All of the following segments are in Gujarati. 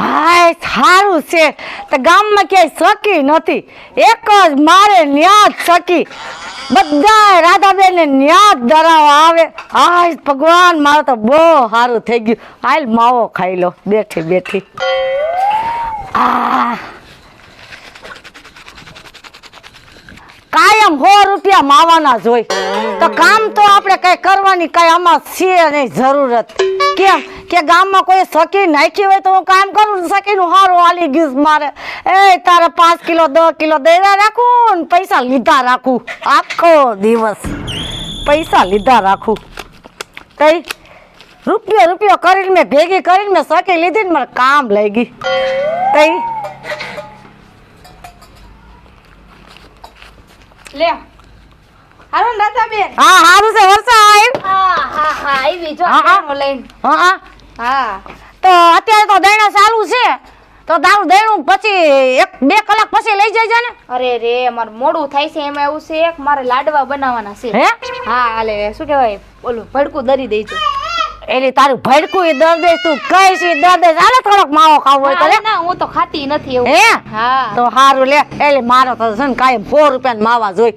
હાય સારું છે તો ગામમાં ક્યાંય સકી નથી એક જ મારે ન્યા જ સકી બધા રાધાબેન ને ન્યા જ ધરાવા આવે હાય ભગવાન મારે તો બહુ સારું થઈ ગયું હાલ માવો ખાઈ લો બેઠી બેઠી કાયમ 100 રૂપિયા માવાના જોઈ તો કામ તો આપણે કઈ કરવાની કઈ આમાં છે નહીં જરૂરત કેમ કે ગામમાં કોઈ સકી નાખી હોય તો હું કામ કરું સકીનું હારું હાલી ગયું મારે એ તારે 5 કિલો 10 કિલો દઈ રાખું ને પૈસા લીધા રાખું આખો દિવસ પૈસા લીધા રાખું તઈ રૂપિયો કરીને મેં ભેગી કરીને મેં સકી લીધી ને મારે કામ લઈ ગઈ તઈ લે હારું રાધાબેન હા હારું છે વર્ષા હા આવી જો આનો લઈને હા તો અત્યારે તો દૈણા ચાલુ છે તો તારું દૈણું પછી 1-2 કલાક પછી લઈ જઈજો ને અરે રે મારે મોડું થાય છે એમાં એવું છે કે મારે લાડવા બનાવવાના છે હે હા હાલે શું કહેવાય ઓલું ભડકું દરી દેજો એટલે તારું ભડકું એ દર દે તું કઈ છે દર દે ચાલે થોડોક માવો ખાવો હોય તો લે ના હું તો ખાતી નથી એવું હે હા તો હારું લે એટલે મારો તો છે ને કાયમ 4 રૂપિયા માવા જોઈ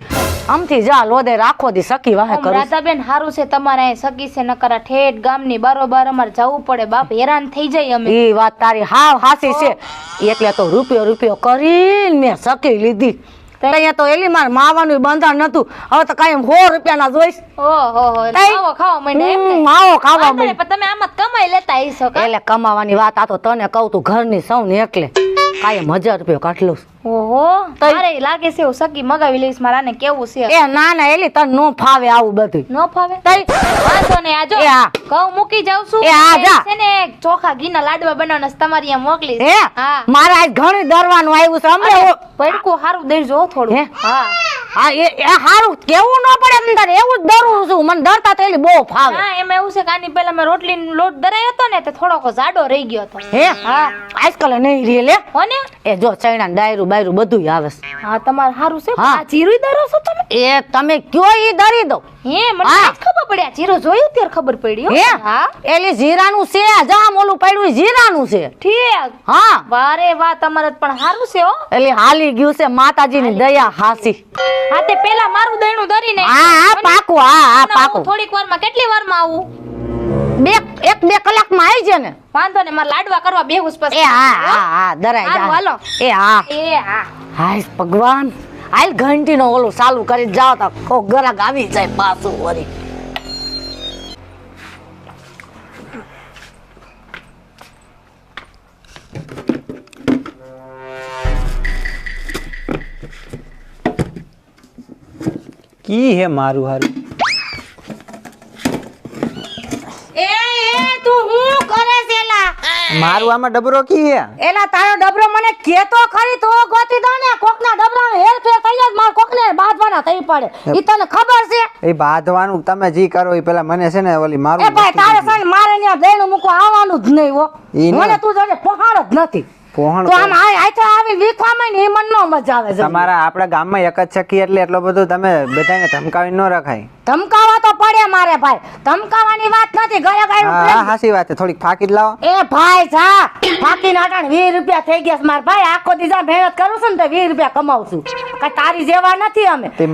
આમથી જા લોદે રાખો દી સકી વાહે કરું રાધાબેન હારું છે તમારે અહીં સગી છે નકરા ઠેઠ ગામની બારોબાર અમારે જવું પડે બાપ હેરાન થઈ જાય અમે ઈ વાત તારી હાવ હાસી છે એટલે તો રૂપિયો કરીને મેં સકી લીધી અહીંયા તો એલી માર માવાનું બંધાણ નતું હવે તો કાયમ 100 રૂપિયાના જોઈશ ઓહો માવો ખાવા માંડે એમ ને માવો ખાવા માંડે પણ તમે આમાં કમાઈ લેતા હશો એટલે કમાવાની વાત આ તો તને કહું તું ઘરની સૌ ને એટલે કાયમ 1000 રૂપિયા કાઢલું ઓહો તારે લાગે છે એવું સગી મગાવી લઈશ મારાને કેવું છે એ ના એલી તને નો ફાવે આવું બધું નો ફાવે તઈ વાંધો ને આજો એ હા ઘઉં મૂકી જાઉં છું એ હા જા છે ને ચોખા ઘીના લાડવા બનાવવાના તમારી અહીંયા મોકલીશ હે હા મારા આજ ઘણી દરવાનું આવ્યું છે અમને ભડકું હારું દેજો થોડું હે હા હા એ હારું કેવું ન પડે અંદર એવું જ દરું છું મને ડરતા તો એલી બહુ ફાવે હા એમાં એવું છે કે આની પહેલા મેં રોટલીનો લોટ દરાયો હતો ને તે થોડોક જાડો રહી ગયો હતો હે હા આજકાલ નહીં રે લે હો ને એ જો ચૈણા ડાયરું બાયરું બધું આવે છે હા તમારે હારું છે હા. આ જીરું દરો છો તમે એ તમે કયો ઈ દરી દો હે મને હા. આજ ખબર પડી આ જીરું જોયું ત્યારે ખબર પડી હો હે હા એલી જીરાનું છે જામ ઓલું પડ્યું ઈ જીરાનું છે ઠીક હા વારે વાહ તમારે પણ હારું છે હો એટલે હાલી ગયું છે માતાજીની દયા હાસી હા તે પેલા મારું દહીણું ધરીને હા પાકું હા પાકું થોડીક વારમાં કેટલી વારમાં આવું 1-2 કલાકમાં આવી છે ને વાંધો ને મારે લાડવા કરવા બેહુસ પછી એ હા દરાઈ હારું, જા હાલો. એ હા એ હા હાય ભગવાન હાલ ઘંટીનો ઓલું ચાલુ કરી જાવ તો કોક ગરાક આવી જાય પાછું વળી કી હે મારું હારું એ તું હું કરે છે એલા મારું આમાં ડબરો કી હે એલા તારો ડબરો મને કેતો ખરી તો ગોતી દો ને કોકના ડબરાને હેરફેર થઈ જાય માર કોકને બાંધવાના થઈ પડે ઈ તને ખબર છે એ બાંધવાનું તમે જી કરો એ પેલા મને છે ને ઓલી મારું એ ભાઈ તારે છે ને મારે ન્યા દેણું મૂકવા આવવાનું જ નહીં હો ઈ ને. મને તું જોડે પહોંચાડ જ નથી પહોંચ તો આમ આઈ આવી વીખવામાં ને એ મને નો મજા આવે છે તમારા આપણા ગામમાં એક જ છકી એટલે એટલો બધું તમે બધાને ધમકાવી ન રખાય ધમકાવા તો પડે મારે ભાઈ ધમકાવાની વાત નથી ઘરે હા હા ગાયનું હાસી વાત છે થોડીક ફાકી જ લાવો એ ભાઈ જા બાકી નાટણ 20 રૂપિયા થઈ ગયા છે માર ભાઈ આખો દીધા મહેનત કરું છું ને તો 20 રૂપિયા કમાઉં છું કઈ તારી જેવા નથી અમે તે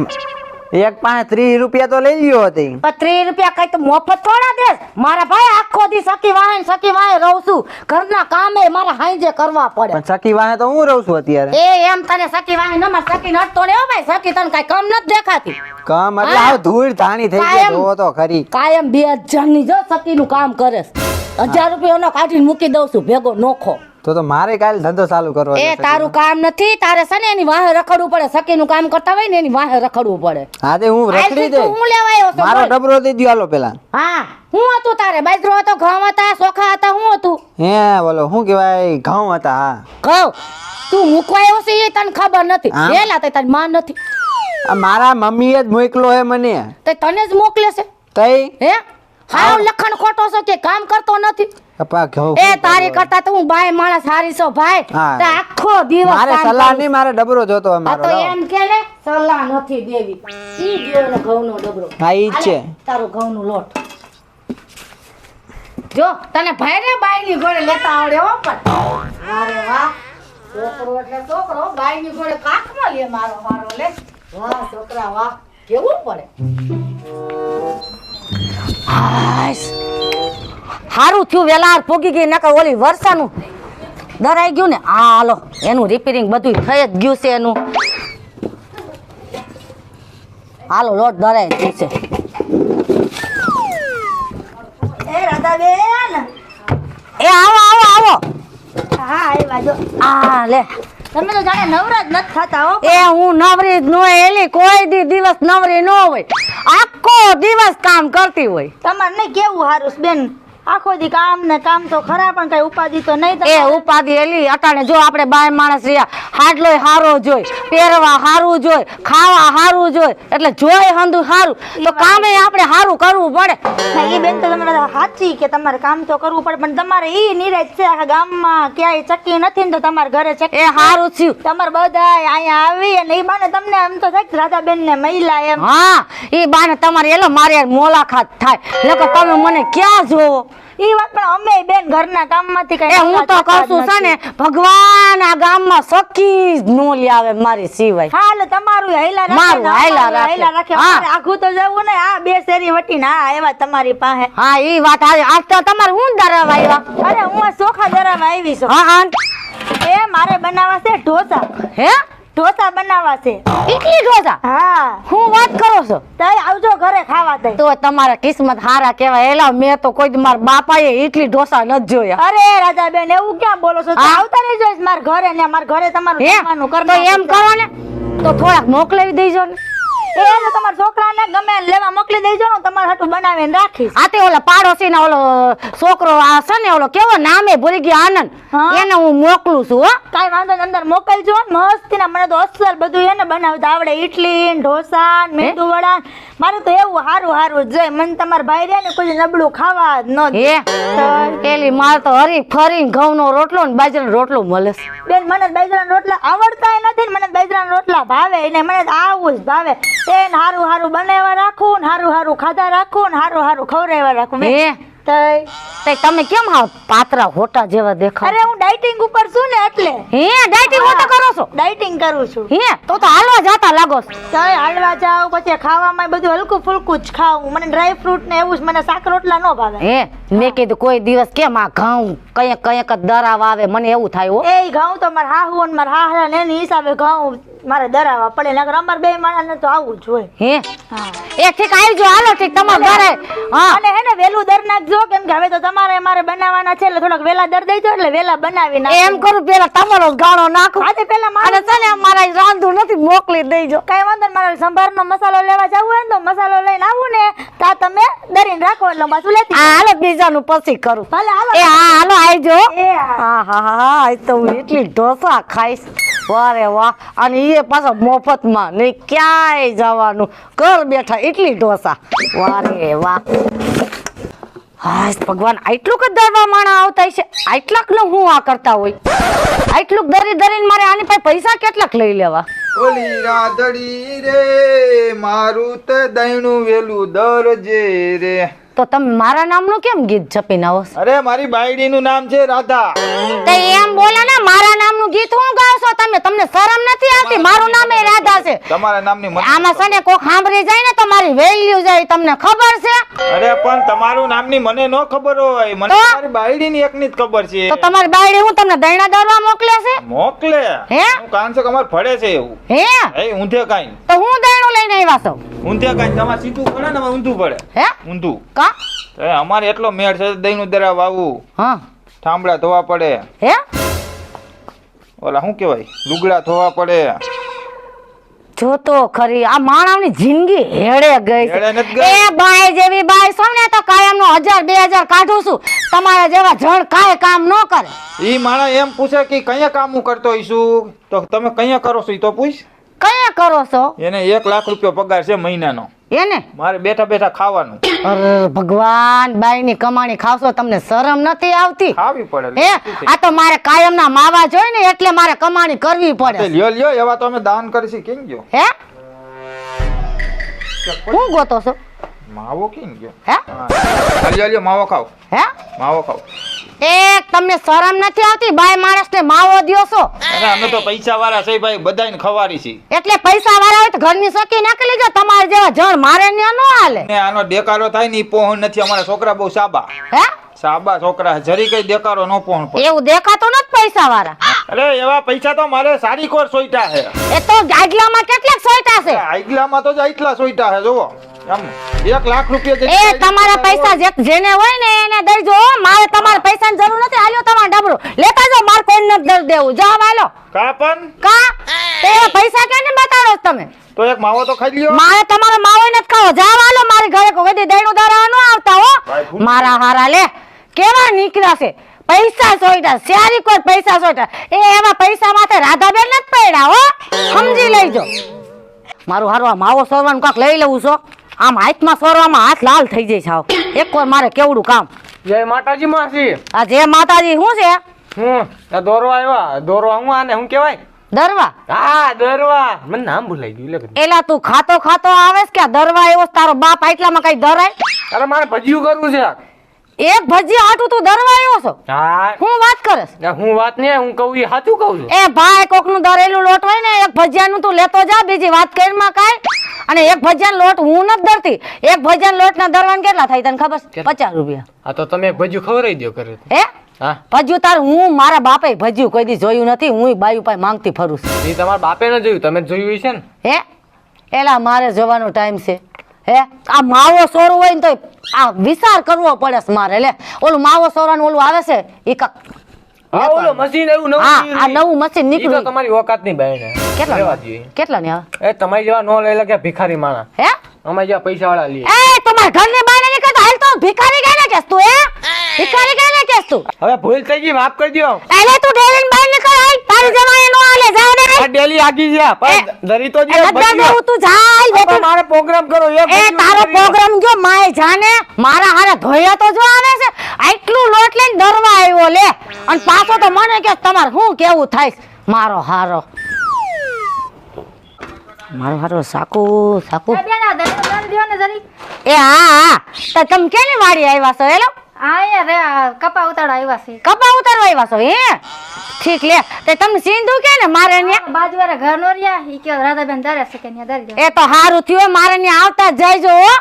એક પાસે 30 રૂપિયા તો લઈ લ્યો હતી પણ 30 રૂપિયા કઈ તો મફત થોડા દેસ મારા ભાઈ આખો દી સકી વાહે રહું છું ઘરના કામે મારે હાંજે કરવા પડે પણ સકી વાહે તો હું રહું છું અત્યારે એ એમ તને સકી વાહે ન માર સકી નડતો ને હો ભાઈ સકી તને કઈ કમ નથી દેખાતી કમ એટલે હા. હાવ ધૂળ ધાણી થઈ ગઈ કાયમ. જોવો તો ખરી કાયમ 2000 ની જો સકી નું કામ કરે 1000 રૂપિયા કાઢીને મૂકી દઉં છું ભેગો નોખો તો મારે કાલે ધંધો ચાલુ કરવો એ છે તારું કામ નથી તારે છે ને એની વાહે રખડવું પડે સકી નું કામ કરતા હોય ને એની વાહે રખડવું પડે હા તે હું રખડી આજથી દે તું હું લેવા આવ્યો છો મારો બોલ. ડબરો દઈ દ્યો હાલો પેલા હા હું હતું તારે બાજરો હતો ઘઉં હતા ચોખા હતા હું હતું હે બોલો શું કહેવાય ઘઉં હતા હા ઘઉં તું મૂકવા આવ્યો છે એ તને ખબર નથી હા? એલા તે તારી માં નથી આ મારા મમ્મીએ જ મોકલો હે મને તે તને જ મોકલે છે તઈ હે હાવ લખણ ખોટો છો કે કામ કરતો નથી અપા ઘઉં એ તારી કરતા તો હું બાય માણસ હારી છો ભાઈ હા. તે આખો દિવસ મારે કામ સલાહ કરું. નહીં મારે ડબરો જોતો હે આ મારો તો લાવો. એમ કે ને સલાહ નથી દેવી ઈ દ્યો ને ઘઉંનો ડબરો હા ઈ જ છે હાલે, તારો ઘઉંનો લોટ જો તને ભાઈ ને બાયની ઘોડે લેતા આવડે હો પણ છોકરો એટલે છોકરો બાઈની જોડે કાખમાં લે મારો હારો લે વાહ છોકરા વાહ કેવું પડે હાશ હારું થયું વેલાર પોગી ગઈ નકર ઓલી વર્ષાનું દરાઈ ગયું ને આ હાલો એનું રિપેરિંગ બધું થઈ જ ગયું છે એનું હાલો લોટ દરાઈ ગયું છે એ રાધાબેન એ આવો આવો આવો હા આવ્યા જો આ લે તમે તો જાણે નવરા જ નથી થતા હો એ હું નવરી જ ન હોય એલી કોઈ દિવસ નવરી ન હોય આખો દિવસ કામ કરતી હોય તમારે નહીં કેવું હારું છે બેન આખો દી કામ ને કામ તો ખરા પણ કઈ ઉપાધિ તો નહીં એ ઉપાધિ એલી અટાણે જો આપણે બાય માણસ રહ્યા હાડલોય હારો જોઈ પહેરવા હારું જોઈ ખાવા હારું જોઈ એટલે જોઈ હંધું હારું તો કામે આપણે હારું કરવું પડે એ બેન તો તમારે સાચી કે તમારે કામ તો કરવું પડે પણ તમારે ઈ નિરાશ છે આખા ગામમાં ક્યાંય ચક્કી નથી ને તો તમારે ઘરે ચક્કી એ હારું થયું તમારે બધા અહીંયા આવી અને એ બાને તમને એમ તો થાય રાધાબેન ને મહિલા એમ હા એ બાને તમારે એલો મારે મુલાકાત થાય નકર તમે મને ક્યાં જોવો ઈ વાત પણ અમે બેન ઘરના કામમાંથી કઈ એ હું તો કહું છું છે ને ભગવાન આ ગામમાં સખી જ નો લાવે મારી સિવાય હા એટલે તમારું હેલા મારું હાયલા રાખે. હેલા રાખે હા. અમારે આઘું તો જવું ને આ બે શેરી વટીને હા આવ્યા તમારી પાસે હા ઈ વાત હારી આજ તો તમારે હું દરવા આવ્યા અરે હું આ ચોખા દરામાં આવી છું હા હા એ મારે બનાવવા છે ઢોસા હે ઢોસા બનાવવા છે ઇડલી ઢોસા હા હું વાત કરો છો તઈ આવજો ઘરે ખાવા તઈ તો તમારા કિસ્મત હારા કહેવાય એલા મેં તો કોઈ દી મારા બાપાએ ઇડલી ઢોસા નથી જોયા અરે રાજાબેન એવું ક્યાં બોલો છો હા. આવતા રહેજો મારા ઘરે ને મારા ઘરે તમારું હે જમવાનું તો કરવાનું એમ કરો ને તો થોડાક મોકલાવી દેજો ને એ તો તમારા છોકરાને ગમે એને લેવા મોકલી દેજો ને તમારા હાટું બનાવીને રાખીશ આ તે ઓલા પાડોશી ને ઓલો છોકરો આ છે ને ઓલો કેવો નામે ભૂલી ગયો આનંદ હા. એને હું મોકલું છું હો કાઈ વાંધો નહીં અંદર મોકલજો મસ્તી ના મને તો અસલ બધું એને બનાવતા આવડે ઈડલી ને ઢોસા ને મેંદુ વડા ને. મારે તો એવું હારું હારું જ જોઈએ મને તમારા ભાઈ રહ્યા ને કોઈ નબળું ખાવા જ ન દે. હે એલી માર તો હરી ફરી ઘઉંનો રોટલો ને બાજરાનો રોટલો મળે છે. બેન મને બાજરાના રોટલા આવડતા નથી ને મને બાજરાના રોટલા ભાવે ને મને તો આવું જ ભાવે એને હારું હારું બનાવવા રાખું ને હારું હારું ખાધા રાખું ને હારું હારું ખવડાવવા રાખું બેન. હે તઈ તે તમે કેમ હાવ પાતરા હોટા જેવા દેખાવ અરે હું ડાયટિંગ ઉપર છું ને એટલે હે ડાયટિંગ હોતા કરો છો ડાયટિંગ કરું છું હે તો હાલવા જાતા લાગો છો. તઈ હાલવા જાવ પછી ખાવામાં બધું હલકું ફુલકું જ ખાવું મને ડ્રાય ફ્રૂટ ને એવું જ મને શાક રોટલા ન ભાવે હે મેં કીધું કોઈ દિવસ કેમ આ ઘઉં કયક કયક જ દરાવ આવે મને એવું થાય હો એ ઘઉં તો મારા હાહુ અને મારા હાહરા ને એની હિસાબે ઘઉં મારે દરાવા પડે નકર અમાર બે માણસને તો આવું જ હોય હે હા એ ઠીક આવજો હાલો ઠીક તમારા ઘરે હા અને હે ને વેલું દર નાખજો કેમ કે હવે તો તમારે મારે બનાવવાના છે એટલે થોડોક વેલા દર દેજો એટલે વેલા બનાવી નાખો એમ કરું પેલા તમારો ગાળો નાખું આજે પેલા અને છે ને મારા રાંધું નથી મોકલી દેજો કઈ વાંધો નહીં, મારે સંભારનો મસાલો લેવા જવું હોય ને તો મસાલો લઈને આવું ને તા તમે દરીને રાખો એટલે હું પાછું લેતી હા હાલો બીજાનું પછી કરું ભલે હાલો એ હા હાલો આવજો એ હા. હા હા હા આજ તો હું એટલી ઢોસા ખાઈશ વાહ રે વાહ અને એ પાછા મફતમાં નહીં ક્યાંય જવાનું ઘર બેઠા એટલી ઢોસા વાહ રે વાહ હા ભગવાન આટલું જ દરવા માણા આવતા છે આટલાક નું હું આ કરતા હોય આટલું દરી દરીને મારે આની પાસે પૈસા કેટલાક લઈ લેવા ઓલી રાધડી રે મારું તે દૈણું વેલું દરજે રે તો તમે મારા નામનું કેમ ગીત છપીને આવો છો? અરે મારી બાયડીનું નામ છે રાધા. તે એમ બોલો ને મારા નામનું ગીત હું ગાવ છો તમે તમને શરમ નથી આવતી મારું નામ એ રાધા છે તમારા નામની મને આમાં છે ને કોક સાંભળી જાય ને તો મારી વેલ્યુ જાય તમને ખબર છે અરે પણ તમારું નામની મને ન ખબર હોય મને તો? મારી બાયડીની એકની જ ખબર છે. તો તમારી બાયડી હું તમને દૈણા દરવા મોકલે છે મોકલે હે? હું કાન છે અમાર ફળે છે એવું હે એ ઊંધે કાઈ તો હું દૈણું લઈને આવ્યા છો ઊંધે કાઈ તમારે સીધું પડે ને ઊંધું પડે હે ઊંધું કા એ અમારે એટલો મેળ છે દહીંનું દરાવ આવું હા ઠામડા ધોવા પડે હે ઓલા શું કહેવાય લુગડા ધોવા પડે જો તો ખરી આ માણસની જિંદગી હેડે ગઈ હેડે નથી છે ગઈ. એ બાય જેવી બાય છો ને તો કાયમ નો 1000 2000 કાઢું છું તમારા જેવા જણ કાંઈ કામ ન કરે ઈ માણસ એમ પૂછે કે કયા કામ હું કરતો હોઈશું તો તમે કયા કરો છો ઈ તો પૂછ. કયા કરો છો એને 1 લાખ રૂપિયા પગાર છે મહિનાનો એને મારે બેઠા બેઠા ખાવાનું અરે ભગવાન બાઈની કમાણી ખાવશો તમને શરમ નથી આવતી ખાવી પડે હે આ તો મારે કાયમના માવા જોઈ ને એટલે મારે કમાણી કરવી તે પડે લ્યો લ્યો એવા તો અમે દાન કરીશી કેમ ગયો હે હું ગોતો છો માવો કેમ ગયો હે હા લ્યો લ્યો માવો ખાવ હે માવો ખાવ એક તમને શરમ નથી આવતી બાય માણસને માવો દ્યો છો અરે અમે તો પૈસા વાળા છે ભાઈ, બધાને ખવારી છે. એટલે પૈસા વાળા હોય તો ઘરની સકી નાખી લેજો તમારે જેવા જણ મારે ને ન હાલે ને આનો દેકારો થાય ને ઈ પોહણ નથી. અમારા છોકરા બહુ સાબા હે સાબા છોકરા, જરી કઈ દેકારો ન પોહણ પડે. એવું દેખાતું નથી પૈસા વાળા અરે એવા પૈસા તો મારે સારી કોર સોઈટા છે. એ તો ગાડલામાં કેટલાક સોયટા છે આગલામાં તો જ એટલા સોઈટા છે જોવો. આમ 1 લાખ રૂપિયા એ જેટલા તમારા પૈસા જેને હોય ને એને દઈ જો મારે તમારા પૈસાની જરૂર નથી હાલ્યો તમારો ડબરો લેતા જાઓ મારે કોઈ નથી દઈ દેવું જાઓ હાલો કા પણ કા એ પૈસા કેને બતાડો છો તમે તો એક માવો તો ખાઈ લ્યો. મારે તમારો માવો નથી ખાવો જાઓ હાલો મારી ઘરે કોઈ દી દઈનું દારા ન આવતા હો ભાઈ, મારા હારા લે કેવા નીકળ્યા છે પૈસા સોયટા સારી કોઈ પૈસા સોયટા એ એવા પૈસા માથે રાધાબેન નથી પડ્યા હો સમજી લેજો મારું હારું આ માવો સોરવાનું કાક લઈ લેવું છો આમ હાથમાં સોરવામાં હાથ લાલ થઈ જાય સાવ એક વાર મારે કેવડું કામ જય માતાજી માસી. આ જે માતાજી શું છે હું આ દોરવા આવ્યા. દોરવા હું આને શું કહેવાય? દરવા હા દોરવા. મને નામ ભૂલાઈ ગયું લે. એલા તું ખાતો ખાતો આવેસ કે આ દરવા આવ્યો છે? તારો બાપ આટલામાં કઈ દરાય અરે મારે ભજીયું કરવું છે. એક ભજી આટું તું દરવા આવ્યો છો હા હું વાત કરસ હું વાત ને હું કહું એ સાચું કહું છું. એ ભાઈ કોકનું દરેલું લોટ હોય ને એક ભજીયાનું તું લેતો જા બીજી વાત કરીમાં કાંઈ અને એક ભજીયાનો લોટ હું નથી દરતી એક ભજીયાનો લોટના દરવાન કેટલા થાય તને ખબર છે? 50 રૂપિયા. હા તો તમે ભજીયું ખવડાવી દો કરે. હે હા ભજ્યું તાર હું મારા બાપે ભજ્યું કોઈ દી જોયું નથી હું બાયુ પાસે માંગતી ફરું છું એ તમારા બાપે ન જોયું, તમે જ જોયું છે ને. હે એલા મારે જવાનો ટાઈમ છે હે આ માવો સોરું હોય ને તો આ વિચાર કરવો પડે છે મારે લે ઓલું માવો સોરવાનું ઓલું આવે છે ઈ કાક હા ઓલો મશીન એવું નવું હા નીકળ્યું. આ નવું મશીન ઈ તો નીકળ્યું તમારી ઓકાત ની બહેન કેટલા લેવા જોઈએ. કેટલા ની આવે એ તમારી જેવા નો લઈ લાગ્યા ભિખારી માણા. હે અમારી જેવા પૈસા વાળા લઈએ. એ તમાર ઘરની બહાર નીકળતો હાલ તો ભિખારી કેને કેસ તું હે ભિખારી કેને કેસ તું હવે ભૂલ થઈ ગઈ, માફ કરી દો. એલે તું ડેલીન બહાર નીકળ હાલ તારી જમાને નો હાલે જા ને આ ડેલી આગી ગયા પણ દરી તો જે બધા દેવું તું જા હાલ બાપા, મારે પ્રોગ્રામ કરો એ તારો પ્રોગ્રામ જો માય જાને મારા હારે ધોયા તો જો આવે છે આટલું લોટ લઈને દરવા આવ્યો લે અને પાછો તો મને કે તમાર શું કેવું થાય છે? મારો હારો સાકુ સાકુ બેન આ દહીં ઉતારી દ્યો ને જરી એ હા તો તમે કેની વાડી આવ્યા છો હેલો આ રે આ કપા ઉતારવા આવ્યા છે કપા ઉતારવા આવ્યા છો હે ઠીક લે તે તમે સિંધુ કે ને મારે ને બાજુવાળા ઘર નો રહ્યા ઈ કે રાધાબેન દારે છે કે ન્યા દારી દો એ તો હારું થયું મારે ને આવતા જ જાયજો હો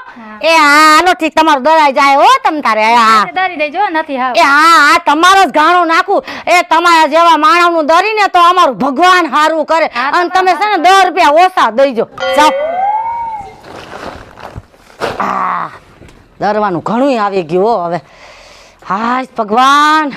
એ હા હાલો ઠીક તમારું દરાઈ જાય હો તમ તારે હા દારી દેજો નથી હાવ એ હા હા તમારો જ ઘાણો નાખું એ તમારા જેવા માણસનું દરીને તો અમારું ભગવાન હારું કરે અને તમે છે ને 10 રૂપિયા ઓછા દઈજો જાઓ આ દરવાનું ઘણું આવી ગયું હો હવે હાય ભગવાન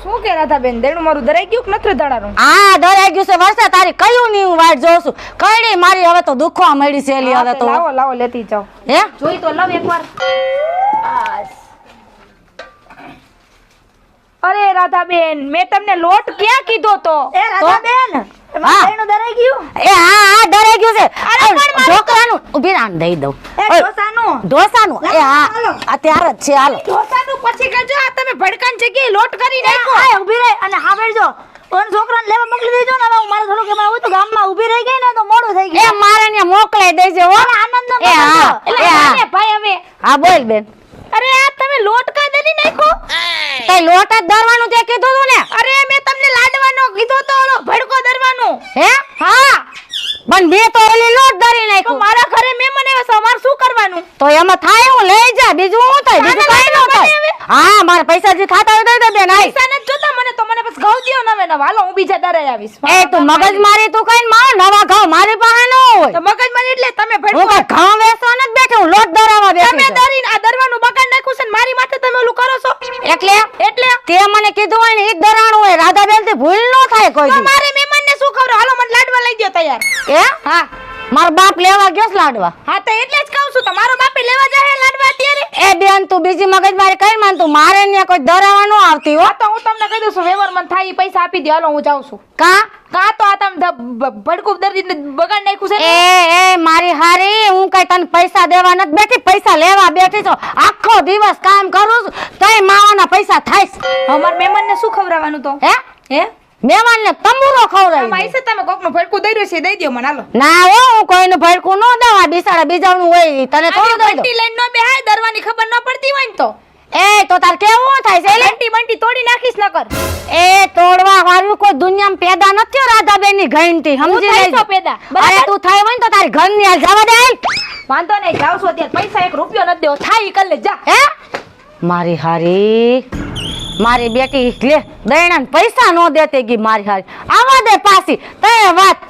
શું કે રાધાબેન દેણું મારું દરાઈ ગયું કે નથી દડાનું? આ દરાઈ ગયું છે વર્ષે તારી કયું ની હું વાટ જોઉં છું કઈ મારી હવે તો દુખવા મળી છે એલી હવે તો લાવો લાવો લેતી જાઓ. હે જોઈ તો લવ એકવાર અરે રાધાબેન મેં તમને લોટ ક્યાં કીધો તો? એ રાધાબેન હા. તમારું દેણું દરાઈ ગયું? એ હા હા દરાઈ ગયું છે અરે પણ મારું ઢોકળાનું ઊભી રાન દઈ દઉં એ ઓય, ઢોસાનું. ઢોસાનું એ હા હાલો. અત્યારે જ છે હાલો ઢોસાનું પછી કહેજો આ તમે ભડકાન જગ્યાએ લોટ કરી નાખ્યો. આ ઊભી રહી અને સાંભળજો ઓન છોકરાને લેવા મોકલી દેજો ને હવે હું મારે થોડુંક એમાં આવું તો ગામમાં ઊભી રહી ગઈ ને તો મોડું થઈ એ ગયું. મારે ને મોકલાઈ દેજે હો આનંદ એ હા એ હા ભાઈ હવે હા બોલ બેન અરે આ તમે લોટ કા દલી નાખ્યો? તઈ લોટ જ દરવાનું તે કીધું તું ને અરે મેં તમને લાડવાનો કીધો તો ઓલો ભડકો દરવાનો. હે હા પણ બે તો એલી લોટ દરી તો નાખ્યું મારા ઘરે મહેમાન આવ્યા છે અમારે શું કરવાનું? તો એમાં થાય હું લઈ જા બીજું શું થાય બીજું કઈ ન થાય હા મારા પૈસા જે ખાતા હોય દઈ દે બેન આઈ પૈસા નથી જોતા મને તો મને બસ ઘઉં દ્યો નવે નવા હાલો હું બીજા દરે આવીશ. એ તું મગજ મારી તું કઈ માર નવા ઘઉં મારી પાસે ન હોય તો મગજ મારી એટલે તમે હું ભડકો કઈ ઘઉં વેચવા નથી બેઠી હું લોટ દરાવા તમે બેઠી છું. દરીને આ દરવાનું બગાડ નાખ્યું છે ને મારી માથે તમે ઓલું કરો છો એટલે તે મને કીધું હોય ને ઈ જ દરાણું હોય રાધાબેન થી ભૂલ ન થાય કોઈ તો દી. મારે મહેમાનને શું ખબર હાલો મને લાડવા લઈ દ્યો તૈયાર. એ હા મારો બાપ લેવા ગયો છે લાડવા હા તો એટલે જ કહું છું તમારો બાપે લેવા જાય લાડવા અત્યારે. એ બેન તું બીજી મગજ મારી કઈ માન તું મારે ને કોઈ દરાવા ન આવતી હો હા તો હું તમને કહી દઉં છું વ્યવહાર મને થાય ઈ પૈસા આપી દો હાલો હું જાઉં છું. કા કા તો આ તમે ભડકું દરીને બગાડ નાખ્યું છે એ ને? એ મારી હારી હું કઈ તને પૈસા દેવા નથી બેઠી પૈસા લેવા બેઠી છું આખો દિવસ કામ કરું છું તોય માવાના પૈસા થાય છે. અમારા મહેમાનને શું ખવડાવવાનું તો? હે હે મહેમાનને તંબુરો ખવડાવી આમાં દઉં. હશે તમે કોકનું ભડકું દઈ રહ્યું છે દઈ દ્યો મને હાલો ના હો હું કોઈનું ભડકું ન દઉં આ બિસાડા બીજાનું હોય ઈ. તને થોડું દઈ દઉં. બંટી લઈને નો બેહાય દરવાની ખબર ન પડતી હોય ને તો એ તો તાર કેવું થાય છે એટલે? બંટી બંટી તોડી નાખીશ ન કર એ તોડવા વાળું કોઈ દુનિયામાં પેદા નથી થયો રાધાબેન ની ઘંટી હું સમજી થઈશ લેજે. તો પેદા, અરે બરાબર? તું થઈ હોય ને તો તારી ઘરની હાલ જવા દે હાલ. વાંધો નહીં જાવ છો અત્યારે પૈસા 1 રૂપિયો નથી દેવો થાય ઈ કર લે જા હે મારી હારી મારી બેટી લે દૈણા પૈસા નો દેતી ગઈ મારી હારી આવા દે પાછી તે વાત